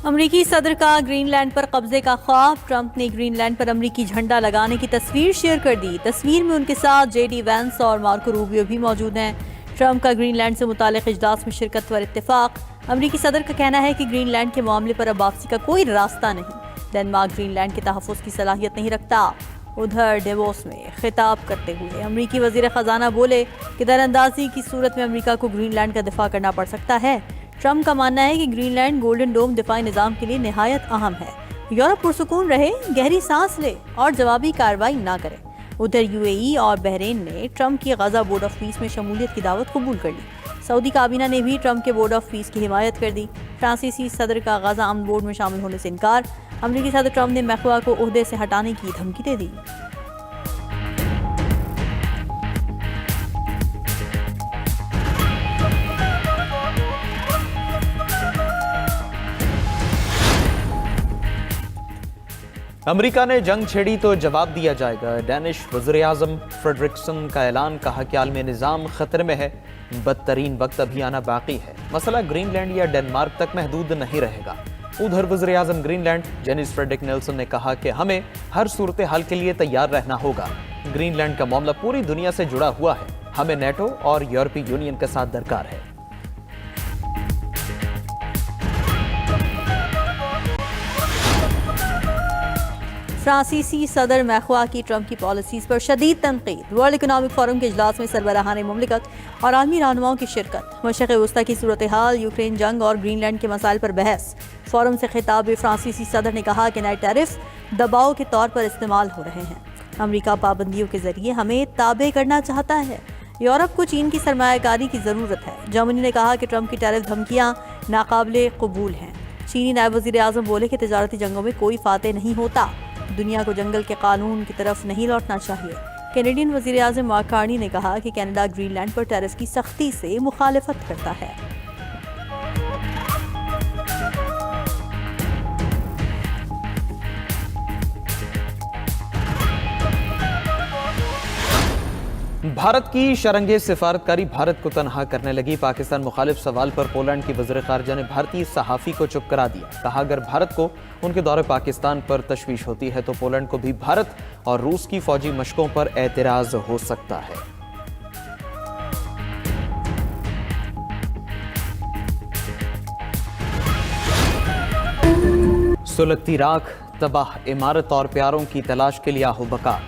अमरीकी सदर का ग्रीनलैंड पर कब्जे का ख्वाब। ट्रंप ने ग्रीनलैंड पर अमरीकी झंडा लगाने की तस्वीर शेयर कर दी। तस्वीर में उनके साथ जेडी वैंस और मार्को रूबियो भी मौजूद हैं। ट्रंप का ग्रीनलैंड से मुताल्लिक इजलास में शिरकत पर इत्तेफाक। अमरीकी सदर का कहना है कि ग्रीनलैंड के मामले पर अब वापसी का कोई रास्ता नहीं। डेनमार्क ग्रीनलैंड के तहफ़्फ़ुज़ की सलाहियत नहीं रखता। उधर डेवोस में खिताब करते हुए अमरीकी वज़ीर ख़जाना बोले कि दरअंदाजी की सूरत में अमरीका को ग्रीनलैंड का दिफा करना पड़ सकता है। ट्रंप का मानना है कि ग्रीनलैंड गोल्डन डोम दिफाई निज़ाम के लिए निहायत अहम है। यूरोप पुरसुकून रहे, गहरी सांस ले और जवाबी कार्रवाई ना करे। उधर यूएई और बहरीन ने ट्रंप की गजा बोर्ड ऑफ पीस में शमूलियत की दावत कबूल कर ली। सऊदी काबीना ने भी ट्रंप के बोर्ड ऑफ पीस की हिमायत कर दी। फ्रांसीसी सदर का गजा अमन बोर्ड में शामिल होने से इनकार। अमरीकी सदर ट्रंप ने मैख्वा को ओहदे से हटाने की धमकी दे दी। अमेरिका ने जंग छेड़ी तो जवाब दिया जाएगा। डैनिश वज़ीर-ए-आज़म फ्रेडरिक्सन का ऐलान, कहा कि आलमी निज़ाम खतरे में है, बदतरीन वक्त अभी आना बाकी है। मसला ग्रीनलैंड या डेनमार्क तक महदूद नहीं रहेगा। उधर वज़ीर-ए-आज़म ग्रीनलैंड जेनिस फ्रेडरिक नेल्सन ने कहा कि हमें हर सूरत हाल के लिए तैयार रहना होगा। ग्रीनलैंड का मामला पूरी दुनिया से जुड़ा हुआ है, हमें नेटो और यूरोपीय यूनियन का साथ दरकार है। फ्रांसीसी सदर मैख्वा की ट्रंप की पॉलिसीज पर शदीद तनकीद। वर्ल्ड इकोनॉमिक फोरम के इजलास में सरबराहान मुमलिकत और आलमी रहनुमाओं की शिरकत। मशरिक़ वस्ती की सूरत हाल, यूक्रेन जंग और ग्रीनलैंड के मसाइल पर बहस। फोरम से खिताब में फ्रांसीसी सदर ने कहा कि नए टैरिफ दबाव के तौर पर इस्तेमाल हो रहे हैं। अमरीका पाबंदियों के जरिए हमें ताबे करना चाहता है। यूरोप को चीन की सरमायाकारी की ज़रूरत है। जर्मनी ने कहा कि ट्रंप की टैरिफ धमकियाँ नाकाबिले कबूल हैं। चीनी नायब वज़ीर आज़म बोले कि तजारती जंगों में कोई फातेह नहीं होता। दुनिया को जंगल के कानून की तरफ नहीं लौटना चाहिए। कैनेडियन वज़ीर आज़म मार्क कार्नी ने कहा कि कनाडा ग्रीनलैंड पर टैरिफ की सख्ती से मुखालिफत करता है। भारत की शरंगे सिफारतकारी भारत को तनहा करने लगी। पाकिस्तान मुखालिफ सवाल पर पोलैंड की वज़ीर ख़ारजा ने भारतीय सहाफ़ी को चुप करा दिया। कहा, अगर भारत को उनके दौरे पाकिस्तान पर तशवीश होती है तो पोलैंड को भी भारत और रूस की फौजी मशकों पर एतराज़ हो सकता है। सुलगती राख, तबाह इमारत और प्यारों की तलाश के लिए आहू बका।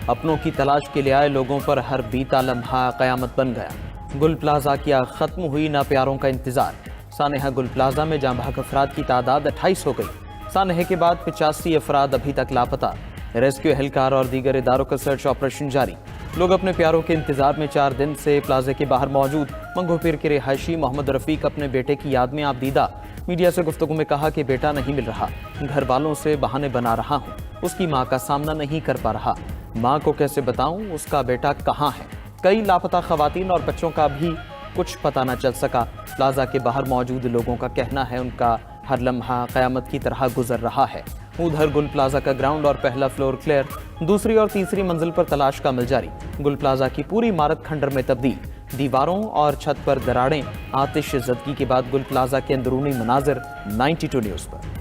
अपनों की तलाश के लिए आए लोगों पर हर बीता लम्हा क़यामत बन गया। गुल प्लाजा किया ख़त्म हुई ना प्यारों का इंतज़ार। सानहा गुल प्लाजा में जाँ भाग अफराद की तादाद 28 हो गई। सानहे के बाद 85 अफराद अभी तक लापता। रेस्क्यू एहलकार और दीगर इदारों का सर्च ऑपरेशन जारी। लोग अपने प्यारों के इंतजार में 4 दिन से प्लाजे के बाहर मौजूद। मंगोपीर के रिहायशी मोहम्मद रफ़ीक अपने बेटे की याद में आबदीदा। मीडिया से गुफ्तगू में कहा कि बेटा नहीं मिल रहा, घर वालों से बहाने बना रहा हूँ, उसकी माँ का सामना नहीं कर पा रहा, माँ को कैसे बताऊं उसका बेटा कहाँ है। कई लापता खवातीन और बच्चों का भी कुछ पता न चल सका। प्लाजा के बाहर मौजूद लोगों का कहना है उनका हर लम्हा क़यामत की तरह गुजर रहा है। उधर गुल प्लाजा का ग्राउंड और पहला फ्लोर क्लियर, दूसरी और तीसरी मंजिल पर तलाश का अमल जारी। गुल प्लाजा की पूरी इमारत खंडर में तब्दील, दीवारों और छत पर दरारें। आतिश ज़दगी के बाद गुल प्लाजा के अंदरूनी मनाजिर 92 न्यूज़ पर।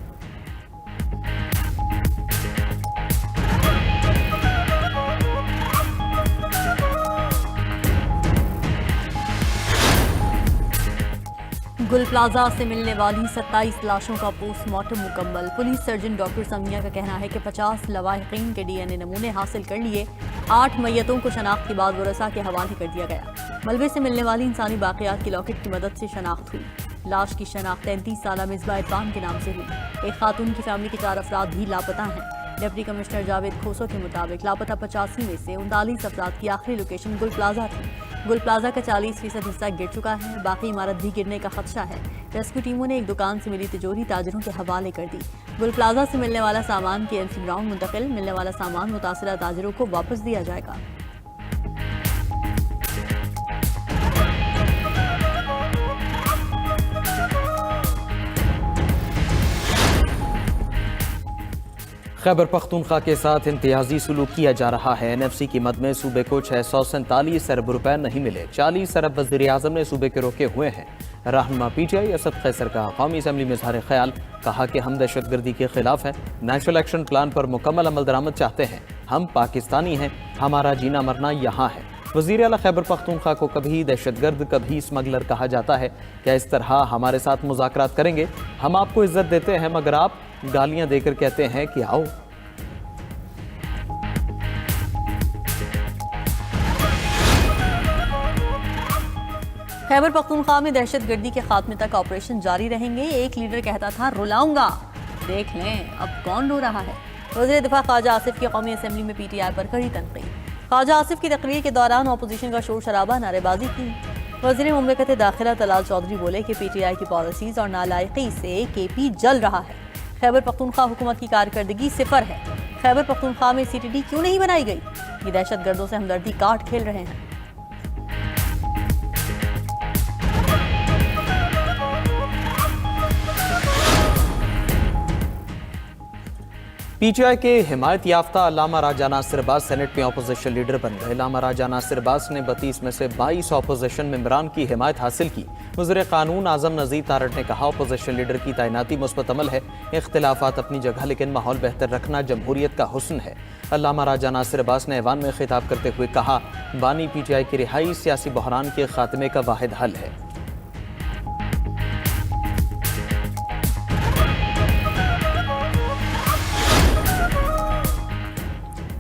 गुल प्लाजा से मिलने वाली 27 लाशों का पोस्टमार्टम मुकम्मल। पुलिस सर्जन डॉक्टर समिया का कहना है कि 50 लवाहिकीन के डीएनए नमूने हासिल कर लिए। 8 मैयतों को शनाख्त के बाद वरसा के हवाले कर दिया गया। मलबे से मिलने वाली इंसानी बाक़ियात की लॉकेट की मदद से शनाख्त हुई। लाश की शनाख्त 33 साला मिसबा इरफान के नाम से हुई। एक खातून की फैमिली के 4 अफराद भी लापता हैं। डिप्टी कमिश्नर जावेद खोसो के मुताबिक लापता 85 में से 39 अफराद की आखिरी लोकेशन गुल प्लाजा थी। गुल प्लाजा का 40% हिस्सा गिर चुका है, बाकी इमारत भी गिरने का खदशा है। रेस्क्यू टीमों ने एक दुकान से मिली तिजोरी ताजिरों के हवाले कर दी। गुल प्लाजा से मिलने वाला सामान केएमसी ग्राउंड मुंतकिल, मिलने वाला सामान मुतासरा ताजिरों को वापस दिया जाएगा। खैबर पख्तूनख्वा के साथ इम्तियाजी सलूक किया जा रहा है। NFC की मद में सूबे को 647 अरब रुपए नहीं मिले। 40 अरब वज़ीर आज़म ने सूबे के रोके हुए हैं। रहनुमा PTI असद कैसर का कौमी असम्बली में इज़हार ख्याल, कहा कि हम दहशतगर्दी के खिलाफ हैं, नेशनल एक्शन प्लान पर मुकम्मल अमल दरामद चाहते हैं। हम पाकिस्तानी हैं, हमारा जीना मरना यहाँ है। वज़ीर आला खैबर पख्तूनख्वा को कभी दहशतगर्द कभी स्मगलर कहा जाता है। क्या इस तरह हमारे साथ मुज़ाकरात करेंगे? हम आपको इज्जत देते हैं मगर आप गालियां देकर कहते हैं कि आओ। खैबर पख्तूनख्वा में दहशतगर्दी के खात्मे तक ऑपरेशन जारी रहेंगे। एक लीडर कहता था रुलाऊंगा, देख लें अब कौन रो रहा है। वज़ीर दिफा ख्वाजा आसिफ की कौमी असम्बली में PTI पर कड़ी तनकीद। ख्वाजा आसिफ की तकरीर के दौरान अपोजिशन का शोर शराबा, नारेबाजी की। वज़ीर मुमलिकत दाखिला तलाल चौधरी बोले कि PTI की पॉलिसीज और नालायकी से KP जल रहा है। खैबर पख्तूनख्वा हुकूमत की कारकर्दगी सिफर है। खैबर पख्तूनख्वा में CTD क्यों नहीं बनाई गई? ये दहशतगर्दों से हमदर्दी काट खेल रहे हैं। PTI के हिमायत याफ्ता अल्लामा राजा नासिर अब्बास सेनेट में अपोजिशन लीडर बन गए। अल्लामा राजा नासिर अब्बास ने 32 में से 22 अपोजिशन मेंबरान की हिमायत हासिल की। वज़ीर कानून आज़म नज़ीर तारड़ ने कहा, अपोजिशन लीडर की तैनाती मुस्बत अमल है। इख्तिलाफात अपनी जगह, लेकिन माहौल बेहतर रखना जमहूरियत का हुस्न है। अल्लामा राजा नासिर अब्बास ने ऐवान में खिताब करते हुए कहा, बानी PTI की रिहाई सियासी बहरान के खात्मे का वाहिद हल है।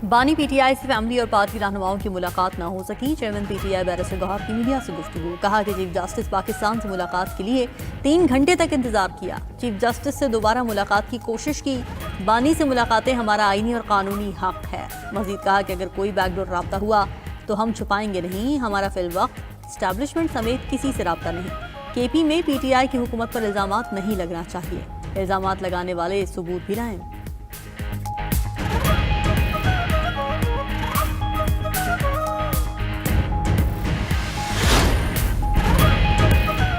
बानी PTI से फैमिली और पार्टी रहनुमाओं की मुलाकात ना हो सकी। चेयरमैन PTI बैरिस्टर गौहर की मीडिया से गुफ्तगू, कहा कि चीफ जस्टिस पाकिस्तान से मुलाकात के लिए 3 घंटे तक इंतजार किया। चीफ जस्टिस से दोबारा मुलाकात की कोशिश की। बानी से मुलाकातें हमारा आईनी और कानूनी हक है। मजीद कहा कि अगर कोई बैकडोर रब्ता हुआ तो हम छुपाएंगे नहीं। हमारा फिलवक्त एस्टैब्लिशमेंट समेत किसी से रब्ता नहीं। KP में PTI की हुकूमत पर इल्जामात नहीं लगना चाहिए। इल्जामात लगाने वाले सबूत भी लाएं।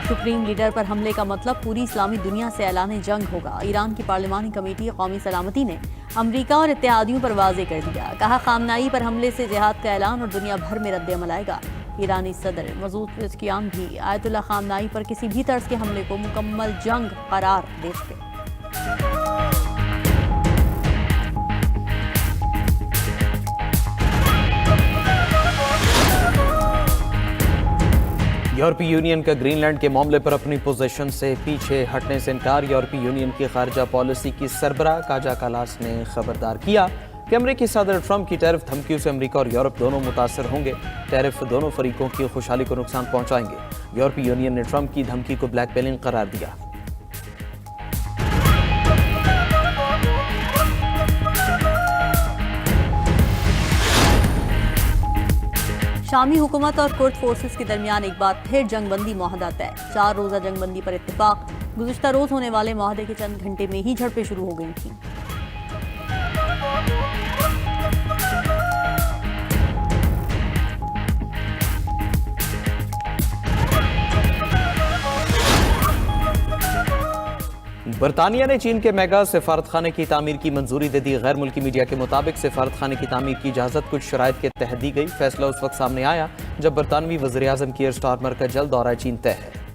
सुप्रीम लीडर पर हमले का मतलब पूरी इस्लामी दुनिया से ऐलान जंग होगा। ईरान की पार्लिमानी कमेटी कौमी सलामती ने अमरीका और इत्तेहादियों पर वाजे कर दिया। कहा, खामनाई पर हमले से जिहाद का ऐलान और दुनिया भर में रद्द-ए-अमल आएगा। ईरानी सदर मसूद पेज़ेश्कियान भी आयतुल्लाह खामनाई पर किसी भी तर्ज के हमले को मुकम्मल जंग करार देते। यूरोपीय यूनियन का ग्रीनलैंड के मामले पर अपनी पोजीशन से पीछे हटने से इनकार। यूरोपीय यूनियन की खारजा पॉलिसी की सरबराह काजा कालास ने खबरदार किया कि अमेरिकी सदर ट्रंप की टैरिफ धमकियों से अमेरिका और यूरोप दोनों मुतासर होंगे। टैरिफ दोनों फरीकों की खुशहाली को नुकसान पहुंचाएंगे। यूरोपीय यूनियन ने ट्रंप की धमकी को ब्लैकमेलिंग करार दिया। शामी हुकूमत और कुर्द फोर्सेस के दरमियान एक बार फिर जंगबंदी मुआहदा तय। 4 रोज़ा जंगबंदी पर इत्तेफाक। गुज़िश्ता रोज होने वाले मुआहदे के चंद घंटे में ही झड़पें शुरू हो गई थीं। बरतानिया ने चीन के मेगा सिफारत खाने की तामीर की मंजूरी दे दी। गैर मुल्की मीडिया के मुताबिक सिफारत खाने की तामीर की इजाज़त कुछ शराइत के तहत दी गई। फैसला उस वक्त सामने आया जब बरतानवी वज़ीर आज़म की एयर स्टार्मर का जल्द दौरा चीन तय है।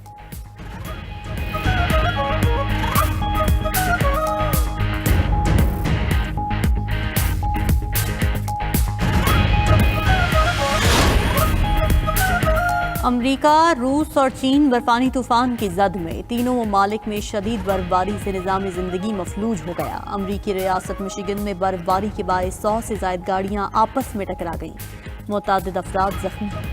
अमरीका, रूस और चीन बर्फानी तूफान की जद में। तीनों ममालिक में शदीद बर्फबारी से निज़ाम ज़िंदगी मफलूज हो गया। अमरीकी रियासत मिशिगन में बर्फबारी के बायस 100 से ज़ायद गाड़ियाँ आपस में टकरा गईं। मुतअद्दिद अफराद जख्मी।